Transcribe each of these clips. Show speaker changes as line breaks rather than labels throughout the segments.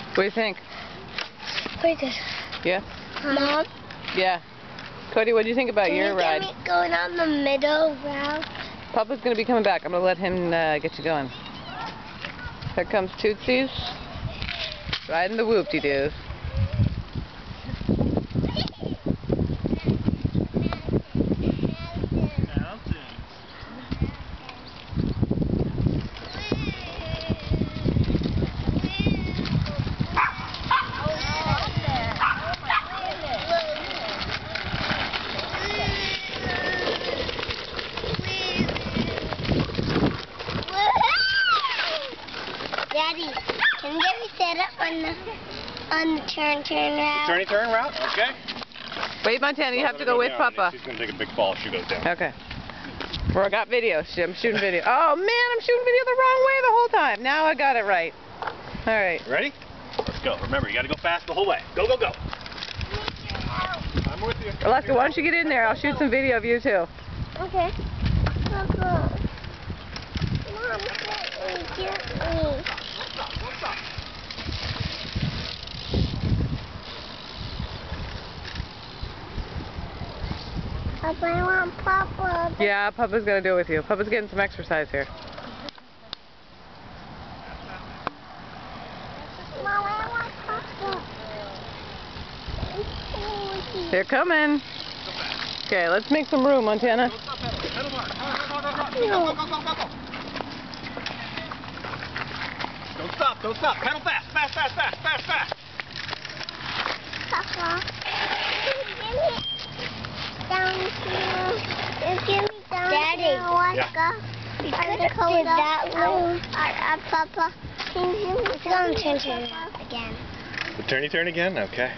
What do you think?
Pretty good.
Yeah?
Mom?
Yeah. Cody, what do you think about your ride?
Can you get me going on the middle route?
Papa's going to be coming back. I'm going to let him get you going. Here comes Tootsies. Riding the whoop-de-doos.
Daddy, can you get me set up on the turn route?
The turn route? Okay.
Wait, Montana, you have to go with Papa.
She's going to take a big fall if she goes down.
Okay. Well, I got video. I'm shooting video. Oh, man, I'm shooting video the wrong way the whole time. Now I got it right. All right.
Ready? Let's go. Remember, you got to go fast the whole way. Go, go, go. I'm with you.
Alaska, why don't you get in there? I'll shoot some video of you, too.
Okay. Papa. Mom, get me. Papa, I want Papa.
Yeah, Papa's going to do it with you. Papa's getting some exercise here.
Mom, I want Papa.
They're coming. Okay, let's make some room, Montana.
Go, go, Don't stop, don't stop. Pedal fast, fast, fast, fast, fast, fast.
Papa, can you get me down here? Get me down Daddy. Here, Alaska. You could have did that one. Papa, can you turn again?
The turn again? Okay.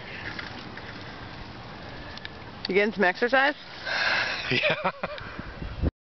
You getting some exercise?
Yeah.